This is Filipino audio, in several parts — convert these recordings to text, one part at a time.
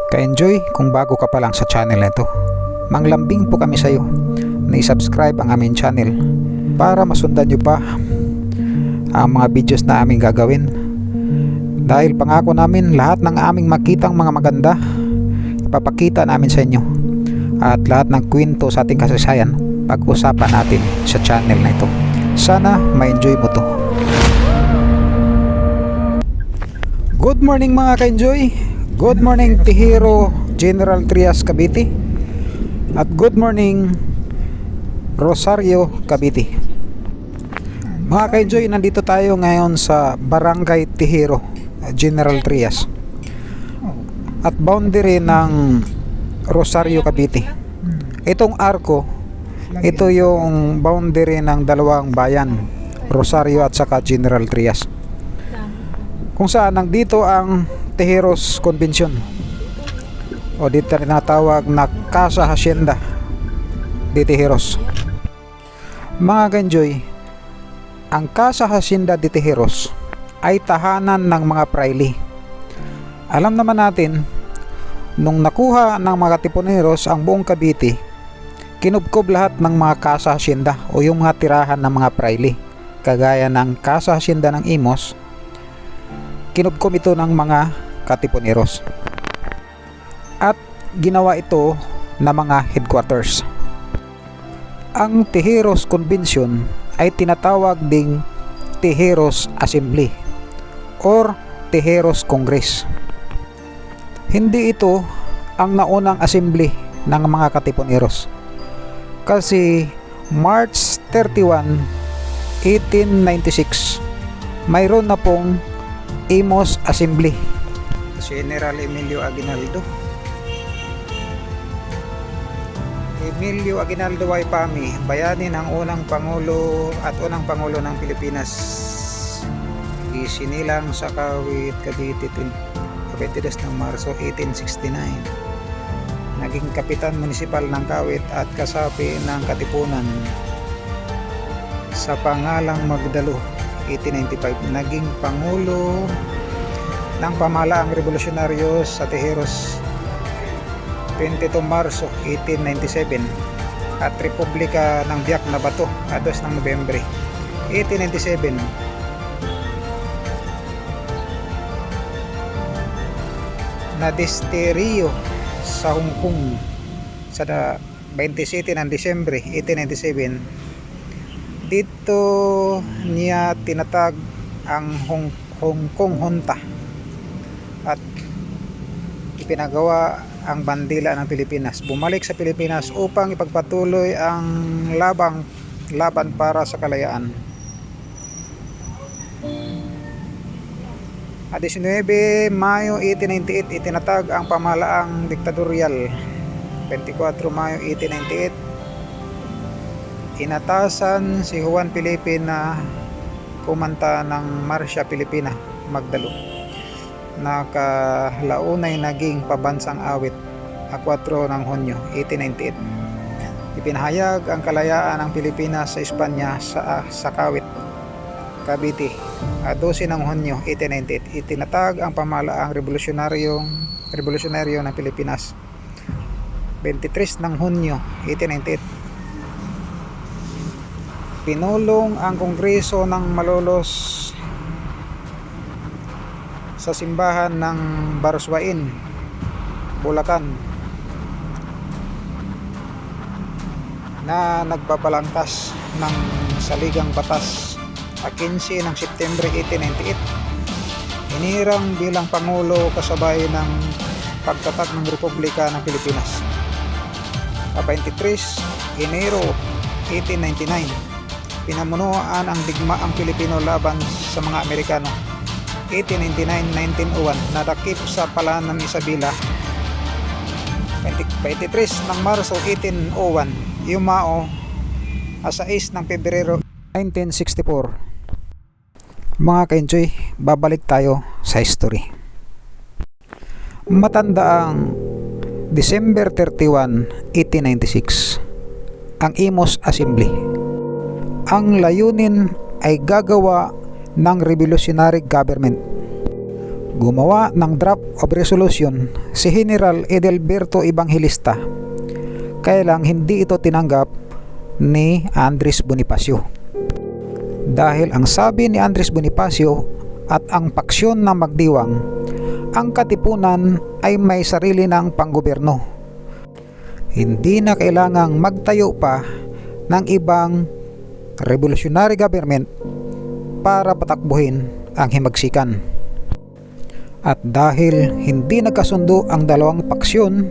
Ka-enjoy kung bago ka pa lang sa channel na ito. Manglambing po kami sa iyo na i-subscribe ang aming channel para masundan nyo pa ang mga videos na aming gagawin. Dahil pangako namin lahat ng aming makitang mga maganda ipapakita namin sa inyo, at lahat ng kwento sa ating kasaysayan pag-usapan natin sa channel na ito. Sana ma-enjoy mo to. Good morning mga ka-enjoy. Good morning Tihero General Trias Cavite. At good morning Rosario Cavite. Mga ka-enjoy, nandito tayo ngayon sa Barangay Tihero General Trias at boundary ng Rosario Cavite. Itong arko, ito yung boundary ng dalawang bayan, Rosario at saka General Trias, kung saan nandito ang Tijeros Convention o dito tinatawag na Casa Hacienda de Tijeros. Mga ka-enjoy, ang Casa Hacienda de Tijeros ay tahanan ng mga praile. Alam naman natin, nung nakuha ng mga Tiponeros ang buong Cavite, kinubkob lahat ng mga Casa Hacienda o yung mga tirahan ng mga praile, kagaya ng Casa Hacienda ng Imos. Kinubkob ito ng mga Katipuneros at ginawa ito na mga headquarters. Ang Tijeros Convention ay tinatawag ding Tijeros Assembly or Tijeros Congress. Hindi ito ang naunang assembly ng mga Katipuneros, kasi March 31, 1896 mayroon na pong Imos Assembly. General Emilio Aguinaldo Waipami, bayani ng unang pangulo at unang pangulo ng Pilipinas, isinilang sa Kawit, Cavite 22 ng Marso 1869. Naging kapitan munisipal ng Kawit at kasapi ng Katipunan sa pangalang Magdalo 1895. Naging pangulo ng pamahalaang revolusyonaryo sa Tijeros 22 Marso 1897 at Republika ng Biak na Bato 2 ng Nobyembre 1897. Na Desteryo sa Hong Kong sa 27 ng Disyembre 1897. Dito niya tinatag ang Hong Kong Junta at ipinagawa ang bandila ng Pilipinas. Bumalik sa Pilipinas upang ipagpatuloy ang laban para sa kalayaan. At 19 Mayo 1898 itinatag ang pamahalaang diktadoryal. 24 Mayo 1898 inatasan si Juan Felipe na kumanta ng Marsya Pilipina Magdalo, na kalaunay naging pabansang awit 4 ng Hunyo 1898. Ipinahayag ang kalayaan ng Pilipinas sa Espanya sa Kawit, Cavite 12 ng Hunyo 1898. Itinatag ang pamahalaang revolusyonaryo ng Pilipinas 23 ng Hunyo 1898. Pinulong ang Kongreso ng Malolos sa simbahan ng Baroswain, Bulacan, na nagbabalangkas ng saligang batas 15 ng Septembre 1898. Inirang bilang Pangulo kasabay ng pagtatag ng Republika ng Pilipinas. 23 Enero 1899 pinamunuan ang digmaang Pilipino laban sa mga Amerikano. 1899-1901 nadakip sa palanan ng Isabela. 23 ng Marso 1801 yumao sa 6 ng Pebrero 1964. Mga ka-enjoy, babalik tayo sa history. Matanda ang December 31, 1896 ang Imos Assembly. Ang layunin ay gagawa ng revolutionary government Gumawa ng draft of resolution si General Edelberto Evangelista, kaya lang hindi ito tinanggap ni Andres Bonifacio. Dahil ang sabi ni Andres Bonifacio at ang paksyon ng Magdiwang, ang Katipunan ay may sarili ng panggobyerno. Hindi na kailangang magtayo pa ng ibang revolutionary government para patakbuhin ang himagsikan. At dahil hindi nagkasundo ang dalawang paksyon,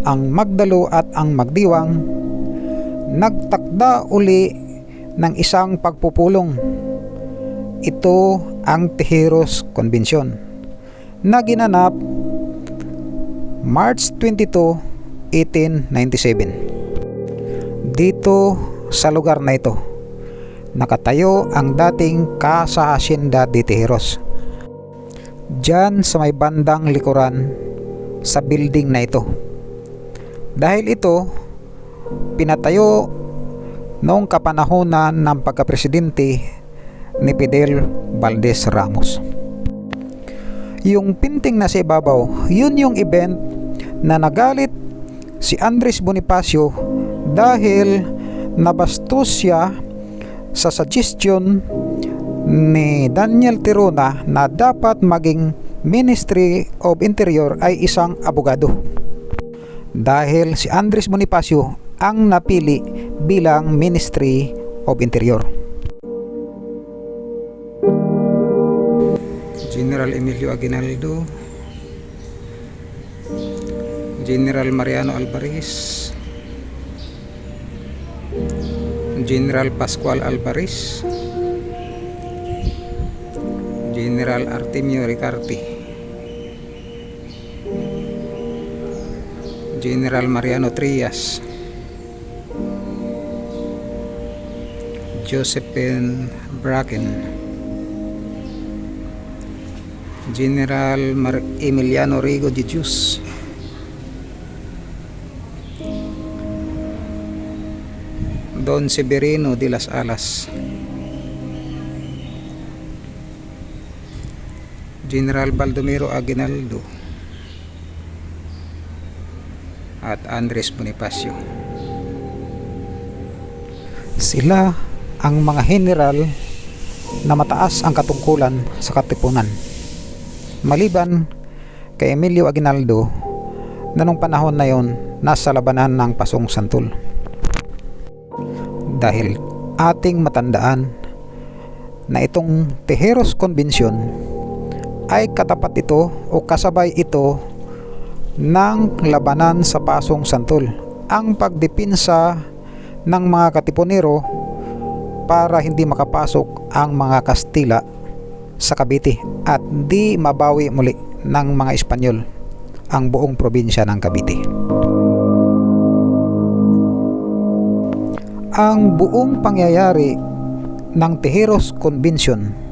ang Magdalo at ang Magdiwang, nagtakda uli ng isang pagpupulong. Ito ang Tejeros Convention na ginanap March 22, 1897. Dito sa lugar na ito nakatayo ang dating Casa Hacienda de Tejeros, diyan sa may bandang likuran sa building na ito. Dahil ito pinatayo noong kapanahonan ng pagkapresidente ni Fidel Valdez Ramos. Yung pinting na sa ibabaw, yun yung event na nagalit si Andres Bonifacio dahil nabastos siya sa suggestion ni Daniel Tirona na dapat maging Ministry of Interior ay isang abogado, dahil si Andres Bonifacio ang napili bilang Ministry of Interior. General Emilio Aguinaldo, General Mariano Alvarez, General Pascual Alvarez, General Artemio Ricarte, General Mariano Trias, Josephine Bracken, General Emiliano Rigo de Jus, Don Severino de las Alas, General Baldomero Aguinaldo at Andres Bonifacio. Sila ang mga general na mataas ang katungkulan sa Katipunan, maliban kay Emilio Aguinaldo na nung panahon na yon nasa labanan ng Pasong Santol. Dahil ating matandaan na itong Tejeros Convention ay katapat ito o kasabay ito ng labanan sa Pasong Santol, ang pagdepensa ng mga Katipunero para hindi makapasok ang mga Kastila sa Cavite at di mabawi muli ng mga Espanyol ang buong probinsya ng Cavite. Ang buong pangyayari ng Tejeros Convention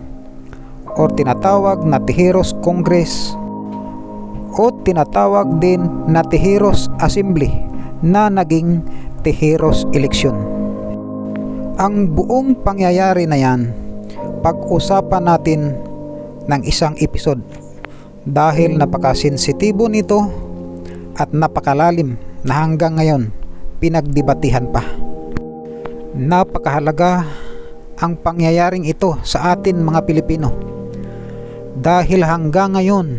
o tinatawag na Tejeros Congress o tinatawag din na Tejeros Assembly na naging Tejeros Election. Ang buong pangyayari na yan pag-usapan natin ng isang episode dahil napakasensitibo nito at napakalalim na hanggang ngayon pinagdebatihan pa. Napakahalaga ang pangyayaring ito sa atin mga Pilipino dahil hanggang ngayon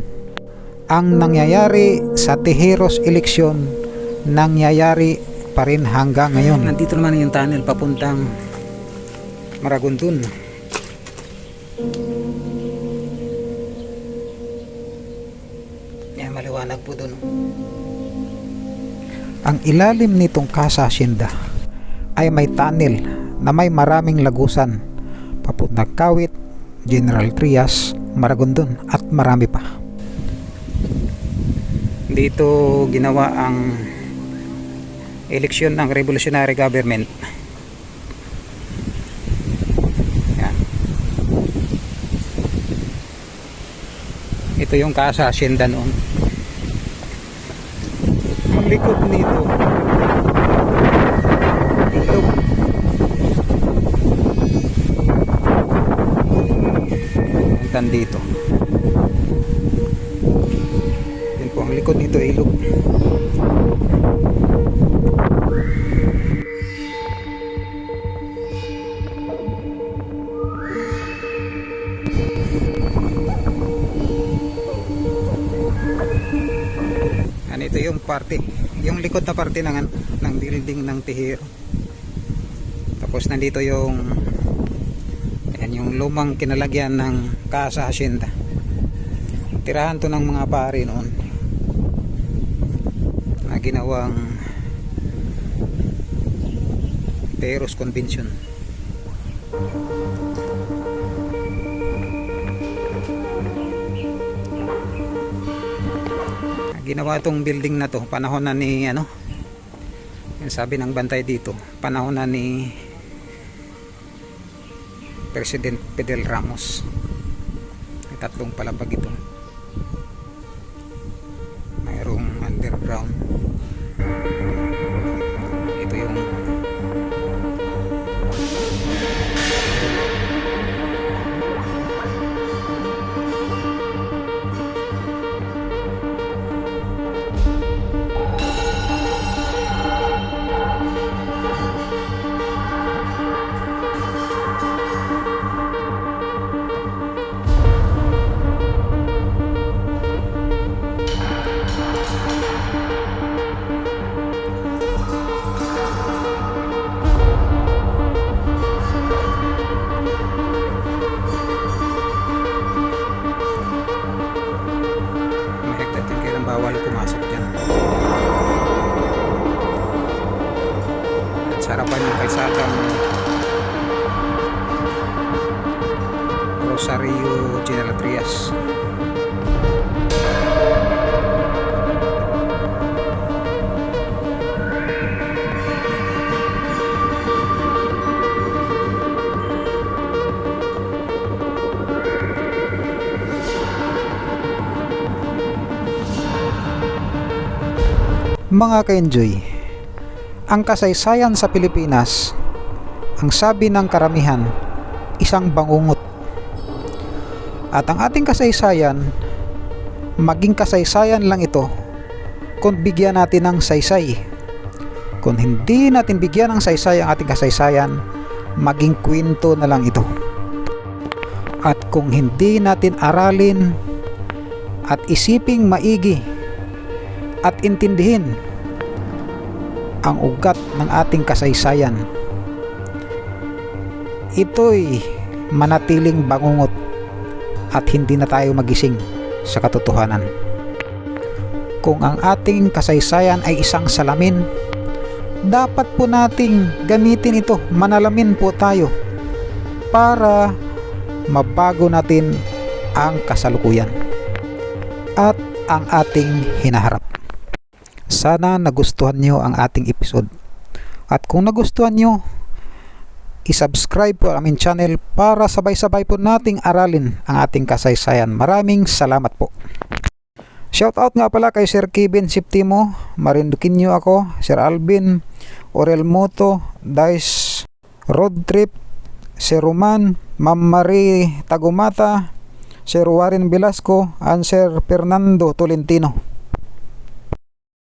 ang nangyayari sa Tejeros Election nangyayari pa rin hanggang ngayon. Nandito naman yung tunnel papuntang Maragondon. Yan, maliwanag po doon. Ang ilalim nitong Casa Hacienda ay may tunnel na may maraming lagusan papuntang Kawit, General Trias, Maragondon at marami pa. Dito ginawa ang eleksyon ng revolutionary government. Yan. Ito yung Casa Hacienda noon. Ang likod nito ilog. Hanggang dito likod nito ilog. Ito yung parte, yung likod na parte ng building ng Tihero. Tapos nandito yung ayan, yung lumang kinalagyan ng Casa Hacienda. Tirahan to ng mga pari noon na ginawang Tehero's Convention. Ginawa tong building na to panahon na ni yung sabi ng bantay dito, panahon na ni President Fidel Ramos. May tatlong palapag ito, mayroong underground. Ito yung bawal pumasok dyan. At sa harapan yung kalsadang Rosario General Trias. Mga ka-enjoy, ang kasaysayan sa Pilipinas, ang sabi ng karamihan, isang bangungot. At ang ating kasaysayan, maging kasaysayan lang ito kung bigyan natin ng saysay. Kung hindi natin bigyan ng saysay ang ating kasaysayan, maging kwento na lang ito. At kung hindi natin aralin at isiping maigi at intindihin ang ugat ng ating kasaysayan, ito'y manatiling bangungot at hindi na tayo magising sa katotohanan. Kung ang ating kasaysayan ay isang salamin, dapat po nating gamitin ito, manalamin po tayo para mabago natin ang kasalukuyan at ang ating hinaharap. Sana nagustuhan nyo ang ating episode. At kung nagustuhan nyo, isubscribe po ang aming channel para sabay-sabay po nating aralin ang ating kasaysayan. Maraming salamat po. Shoutout nga pala kay Sir Kevin Septimo, Marinduquinho ako, Sir Alvin, Orel Moto, Dice Road Trip, Sir Roman, Ma'am Marie Tagumata, Sir Warren Velasco, and Sir Fernando Tolentino.